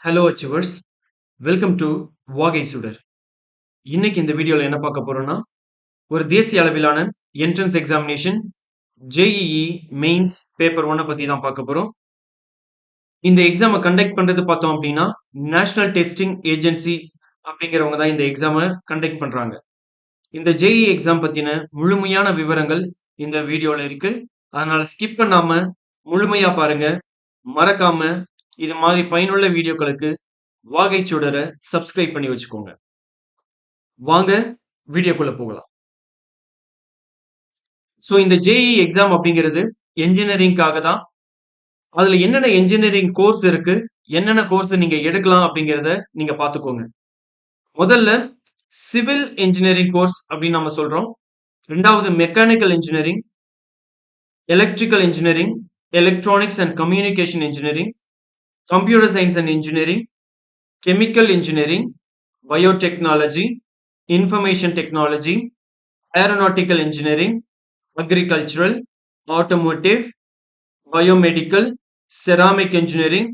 Hello achievers, welcome to வாகை சுடர். இன்னைக்கு இந்த வீடியோவில் என்ன பார்க்க போறோம்னா, ஒரு தேசிய அளவிலான entrance examination JEE mains paper 1 பத்தி தான் பார்க்க போறோம். இந்த எக்ஸாமை கண்டக்ட் பண்றது பார்த்தோம் அப்படின்னா நேஷனல் டெஸ்டிங் ஏஜென்சி அப்படிங்கிறவங்க தான் இந்த எக்ஸாமை கண்டக்ட் பண்றாங்க. இந்த ஜேஇஇ எக்ஸாம் பத்தின முழுமையான விவரங்கள் இந்த வீடியோல இருக்கு. அதனால ஸ்கிப் பண்ணாம முழுமையா பாருங்க. மறக்காம இது மாதிரி பயனுள்ள வீடியோக்களுக்கு வாகை சுடரை சப்ஸ்கிரைப் பண்ணி வச்சுக்கோங்க. வாங்க வீடியோக்குள்ள போகலாம். ஸோ இந்த ஜேஇ எக்ஸாம் அப்படிங்கிறது என்ஜினியரிங்காக தான். அதுல என்னென்ன என்ஜினியரிங் கோர்ஸ் இருக்கு, என்னென்ன கோர்ஸ் நீங்க எடுக்கலாம் அப்படிங்கிறத நீங்க பார்த்துக்கோங்க. முதல்ல சிவில் இன்ஜினியரிங் கோர்ஸ் அப்படின்னு நம்ம சொல்றோம். ரெண்டாவது mechanical engineering, electrical engineering, electronics and communication engineering, computer science and engineering, chemical engineering, biotechnology, information technology, aeronautical engineering, agricultural, automotive, biomedical, ceramic engineering,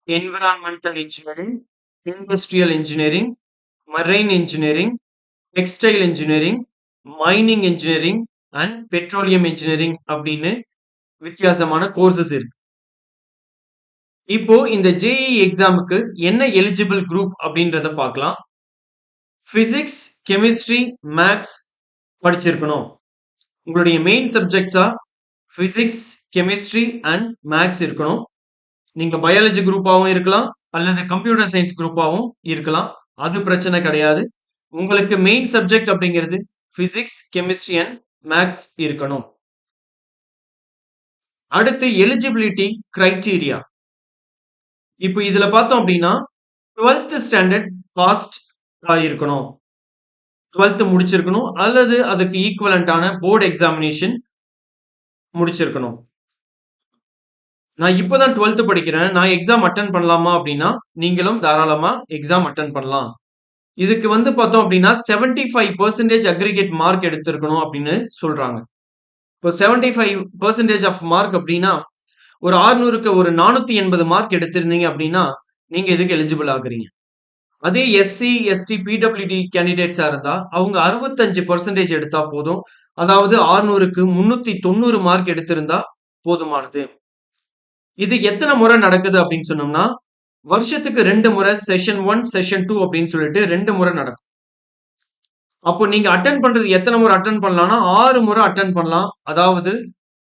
environmental engineering, industrial engineering, marine engineering, textile engineering, mining engineering and petroleum engineering அப்படின்னு வித்தியாசமான courses இருக்கு. இப்போ இந்த JE எக்ஸாமுக்கு என்ன eligible group அப்படின்றத பார்க்கலாம். Physics, chemistry, maths படிச்சிருக்கணும். உங்களுடைய மெயின் சப்ஜெக்ட்ஸா பிசிக்ஸ், கெமிஸ்ட்ரி அண்ட் மேக்ஸ் இருக்கணும். நீங்க பயாலஜி குரூப்பாகவும் இருக்கலாம் அல்லது கம்ப்யூட்டர் சயின்ஸ் குரூப்பாகவும் இருக்கலாம். அது பிரச்சனை கிடையாது. உங்களுக்கு மெயின் சப்ஜெக்ட் அப்படிங்கிறது பிசிக்ஸ், கெமிஸ்ட்ரி அண்ட் மேக்ஸ் இருக்கணும். அடுத்து எலிஜிபிலிட்டி கிரைட்டீரியா. இப்போ இதுல பார்த்தோம் அப்படின்னா 12th ஸ்டாண்டர்ட் பாஸ்ட் இருக்கணும், 12th முடிச்சிருக்கணும் அல்லது அதுக்கு ஈக்குவலண்டான போர்டு எக்ஸாமினேஷன் முடிச்சிருக்கணும். நான் இப்போதான் 12th படிக்கிறேன், நான் எக்ஸாம் அட்டன் பண்ணலாமா அப்படின்னா நீங்களும் தாராளமா எக்ஸாம் அட்டன் பண்ணலாம். இதுக்கு பார்த்தோம் அப்படின்னா 75% அக்ரிகேட் மார்க் எடுத்திருக்கணும் அப்படின்னு சொல்றாங்க. இப்போ 75% ஆஃப் மார்க் அப்படின்னா ஒரு 600க்கு ஒரு 480 மார்க் எடுத்திருந்தீங்க அப்படின்னா நீங்க இதுக்கு எலிஜிபிள் ஆகுறீங்க. அதே எஸ்சி, எஸ்டி, பிடபிள்யூடி கேண்டிடேட்ஸா இருந்தா அவங்க 65% எடுத்தா போதும். அதாவது 600க்கு 390 மார்க் எடுத்திருந்தா போதுமானது. இது எத்தனை முறை நடக்குது அப்படின்னு சொன்னோம்னா வருஷத்துக்கு 2 முறை செஷன் 1, செஷன் 2 அப்படின்னு சொல்லிட்டு 2 முறை நடக்கும். அப்போ நீங்க அட்டன் பண்றது எத்தனை முறை அட்டன் பண்ணலாம்னா 6 முறை அட்டன் பண்ணலாம். அதாவது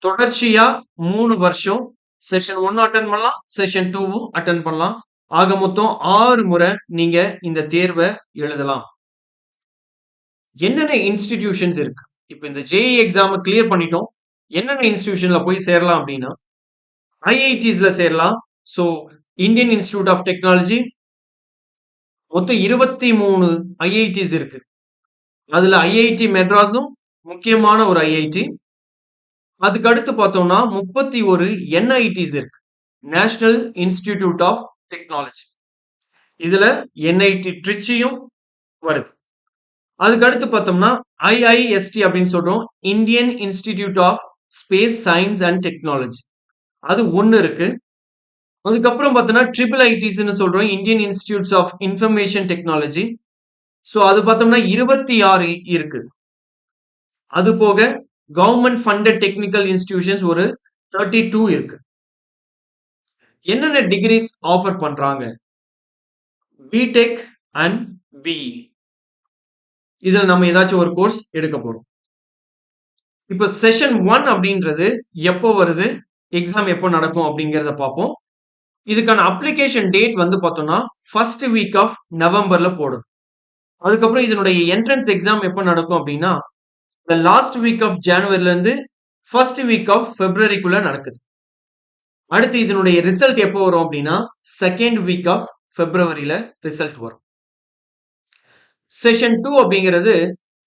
தொடர்ச்சியா 3 வருஷம் செஷன் 1 அட்டன் பண்ணலாம், செஷன் 2வும் அட்டன் பண்ணலாம். ஆக மொத்தம் 6 முறை நீங்க இந்த தேர்வை எழுதலாம். என்னென்ன இன்ஸ்டிடியூஷன்ஸ் இருக்கு? இப்போ இந்த ஜேஇ எக்ஸாம் கிளியர் பண்ணிட்டோம். என்னென்ன இன்ஸ்டிடியூஷன்ல போய் சேரலாம் அப்படின்னா ஐஐடிஸ்ல சேரலாம். So Indian institute of technology மொத்தம் 23 ஐஐடிஸ் இருக்கு. அதுல ஐஐடி மெட்ராஸும் முக்கியமான ஒரு ஐஐடி. அதுக்கு அடுத்து பார்த்தோம்னா 31 என்ஐடிஸ் இருக்கு, நேஷனல் இன்ஸ்டிடியூட் ஆஃப் டெக்னாலஜி. இதுல என்ஐடி ட்ரிச்சியும் வருது. அதுக்கு அடுத்து பார்த்தோம்னா ஐஐஎஸ்டி அப்படின்னு சொல்றோம், Indian institute of space science and technology. அது ஒன்னு இருக்கு. அதுக்கப்புறம் பார்த்தோம்னா ட்ரிபிள் ஐடிஸ்ன்னு சொல்றோம், Indian institutes of information technology. So அது பார்த்தோம்னா 26 இருக்கு. அது போக கவர்மெண்ட் ஃபண்டட் டெக்னிக்கல் இன்ஸ்டிடியூஷன்ஸ் ஒரு 32 இருக்கு. என்னென்ன டிகிரிஸ் ஆஃபர் பண்றாங்க? BTech and BE. இதுல நம்ம ஏதாச்சும் ஒரு கோர்ஸ் எடுக்க போறோம். இப்போ செஷன் 1 அப்படின்றது எப்போ வருது, எக்ஸாம் எப்போ நடக்கும் அப்படிங்கிறத பார்ப்போம். இதுக்கான அப்ளிகேஷன் டேட் பார்த்தோம்னா ஃபர்ஸ்ட் வீக் ஆஃப் நவம்பர்ல போடும். அதுக்கப்புறம் இதனுடைய என்ட்ரன்ஸ் எக்ஸாம் எப்போ நடக்கும் அப்படின்னா லாஸ்ட் வீக் ஆஃப் ஜனவரில இருந்து ஃபர்ஸ்ட் வீக் ஆஃப் பிப்ரவரிக்குள்ள நடக்குது. அடுத்து இதனுடைய ரிசல்ட் எப்போ வரும் அப்படின்னா செகண்ட் வீக் ஆஃப் பிப்ரவரியில ரிசல்ட் வரும். செஷன் 2 அப்படிங்கிறது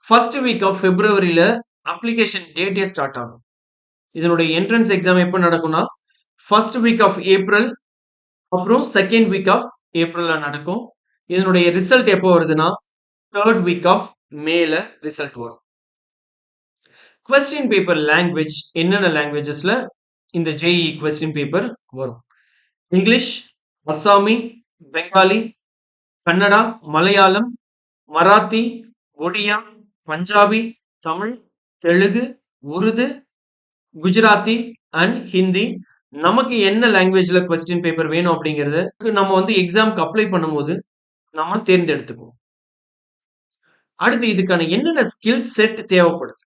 ஃபர்ஸ்ட் வீக் ஆஃப் பிப்ரவரியில அப்ளிகேஷன் டேட்டே ஸ்டார்ட் ஆகும். இதனுடைய என்ட்ரன்ஸ் எக்ஸாம் எப்போ நடக்கும்னா ஃபர்ஸ்ட் வீக் ஆஃப் ஏப்ரல் அப்புறம் செகண்ட் வீக் ஆஃப் ஏப்ரல்ல நடக்கும். இதனுடைய ரிசல்ட் எப்போ வருதுன்னா தேர்ட் வீக் ஆஃப் மேல ரிசல்ட் வரும். கொஸ்டின் பேப்பர் லாங்குவேஜ் என்னென்ன லாங்குவேஜஸ்ல இந்த ஜேஇ கொஸ்டின் பேப்பர் வரும்? English, Assamese, Bengali, Kannada, Malayalam, Marathi, Odia, Punjabi, Tamil, Telugu, Urdu, Gujarati and Hindi. நமக்கு என்ன லாங்குவேஜ்ல கொஸ்டின் பேப்பர் வேணும் அப்படிங்கறது நம்ம வந்து எக்ஸாம்க்கு அப்ளை பண்ணும்போது நம்ம தேர்ந்தெடுத்துக்குவோம். அடுத்து இதுக்கான என்னென்ன ஸ்கில் செட் தேவைப்படுது?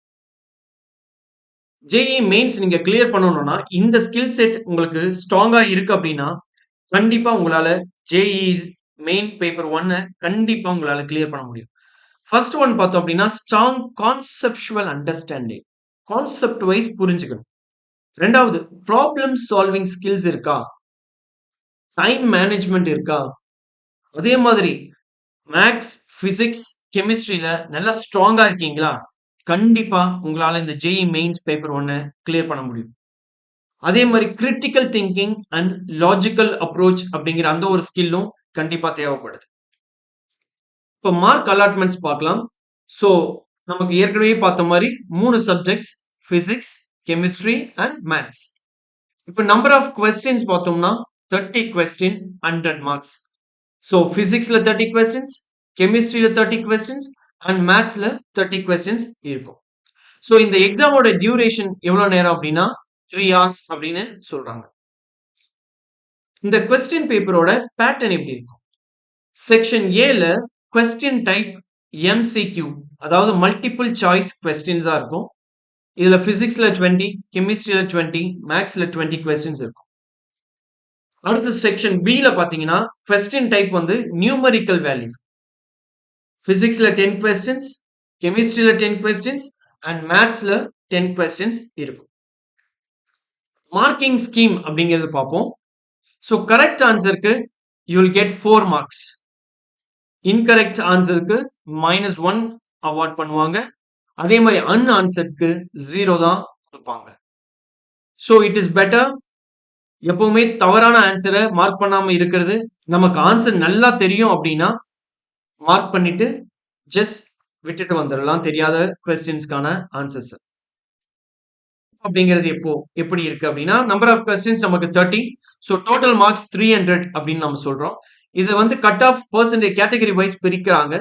ஜேஇ மெயின்ஸ் நீங்க கிளியர் பண்ணணும்னா இந்த ஸ்கில் செட் உங்களுக்கு ஸ்ட்ராங்கா இருக்கு அப்படின்னா கண்டிப்பா உங்களால ஜேஇ மெயின் பேப்பர் 1 கண்டிப்பா உங்களால கிளியர் பண்ண முடியும். ஃபர்ஸ்ட் ஒன் பார்த்தோம் அப்படின்னா strong conceptual understanding. Concept wise புரிஞ்சுக்கணும். ரெண்டாவது ப்ராப்ளம் சால்விங் ஸ்கில்ஸ் இருக்கா? டைம் மேனேஜ்மெண்ட் இருக்கா? அதே மாதிரி மேக்ஸ், பிசிக்ஸ், கெமிஸ்ட்ரியில நல்லா ஸ்ட்ராங்கா இருக்கீங்களா? கண்டிப்பா உங்களால இந்த ஜேஇ மெயின்ஸ் பேப்பர் 1 கிளியர் பண்ண முடியும். அதே மாதிரி critical thinking and logical approach அப்படிங்கிற அந்த ஒரு ஸ்கில்லும் கண்டிப்பா தேவைப்படுது. இப்போ மார்க் அலாட்மெண்ட்ஸ் பார்க்கலாம். ஸோ நமக்கு ஏற்கனவே பார்த்த மாதிரி 3 subjects physics, chemistry and maths. இப்போ நம்பர் ஆஃப் கொஸ்டின்ஸ் பார்த்தோம்னா 30 கொஸ்டின் 100 மார்க்ஸ். ஸோ பிசிக்ஸ்ல 30 கொஸ்டின்ஸ், கெமிஸ்ட்ரியில 30 கொஸ்டின்ஸ் அண்ட் மேத்ஸ்ல 30 கொஸ்டின்ஸ் இருக்கும். ஸோ இந்த எக்ஸாமோட டியூரேஷன் எவ்வளவு நேரம் அப்படின்னா 3 hours அப்படின்னு சொல்றாங்க. இந்த கொஸ்டின் பேப்பரோட பேட்டர்ன் எப்படி இருக்கும்? செக்ஷன் ஏல கொஸ்டின் டைப் எம்சிக்யூ, அதாவது மல்டிபிள் சாய்ஸ் கொஸ்டின்ஸா இருக்கும். இதுல பிசிக்ஸ்ல 20, கெமிஸ்ட்ரியில 20, மேத்ஸ்ல 20 கொஸ்டின்ஸ் இருக்கும். அடுத்த செக்ஷன் பில பாத்தீங்கன்னா கொஸ்டின் டைப் வந்து நியூமரிக்கல் வேல்யூ. பிசிக்ஸ்ல 10 கொஸ்டின்ஸ், கெமிஸ்ட்ரியில 10 கொஸ்டின்ஸ் அண்ட் மேத்ஸ்ல 10 கொஸ்டின்ஸ் இருக்கும். மார்க்கிங் ஸ்கீம் அப்படிங்கிறது பார்ப்போம். ஸோ கரெக்ட் ஆன்சருக்கு you will get 4 marks. Incorrect ஆன்சருக்கு -1 அவார்ட் பண்ணுவாங்க. அதே மாதிரி அன்ஆன்சருக்கு 0 தான் கொடுப்பாங்க. ஸோ இட் இஸ் பெட்டர் எப்பவுமே தவறான ஆன்சரை மார்க் பண்ணாம இருக்கிறது. நமக்கு ஆன்சர் நல்லா தெரியும் அப்படின்னா மார்க் பண்ணிட்டு ஜஸ்ட் விட்டுட்டு வந்துடலாம் தெரியாத கொஸ்டின்ஸ்க்கான ஆன்சர்ஸ். அப்படிங்கிறது எப்படி இருக்கு அப்படின்னா நம்பர் ஆஃப் கொஸ்டின்ஸ் நமக்கு 30. ஸோ டோட்டல் மார்க்ஸ் 300 அப்படின்னு நம்ம சொல்றோம். இது வந்து cut off percentage category wise பிரிக்கிறாங்க.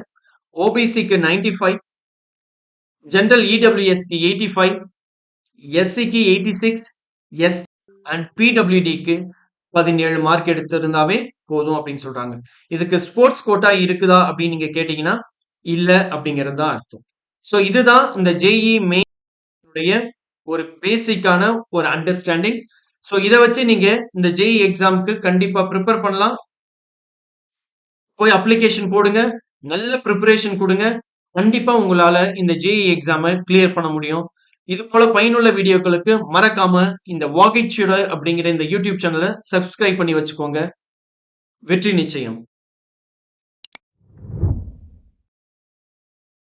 ஓபிசிக்கு 95, ஜெனரல் இடபிள்யூஎஸ்க்கு 85, எஸ்சிக்கு 86, எஸ் அண்ட் பிடபிள்யூடிக்கு 17 மார்க் எடுத்திருந்தாவே போதும் அப்படின்னு சொல்றாங்க. இதுக்கு ஸ்போர்ட்ஸ் கோட்டா இருக்குதா அப்படின்னு நீங்க கேட்டீங்கன்னா இல்ல அப்படிங்கிறது தான் அர்த்தம். ஸோ இதுதான் இந்த ஜேஇ மெயின் ஒரு பேசிக்கான ஒரு அண்டர்ஸ்டாண்டிங். ஸோ இதை வச்சு நீங்க இந்த ஜேஇ எக்ஸாமுக்கு கண்டிப்பா ப்ரிப்பேர் பண்ணலாம். போய் அப்ளிகேஷன் போடுங்க, நல்ல ப்ரிப்பரேஷன் கொடுங்க. கண்டிப்பா உங்களால இந்த ஜேஇ எக்ஸாமை கிளியர் பண்ண முடியும். இது போல பயனுள்ள வீடியோக்களுக்கு மறக்காம இந்த வாகைச்சுடர் அப்படிங்கிற இந்த யூடியூப் சேனலை சப்ஸ்கிரைப் பண்ணி வச்சுக்கோங்க. வெற்றி நிச்சயம்.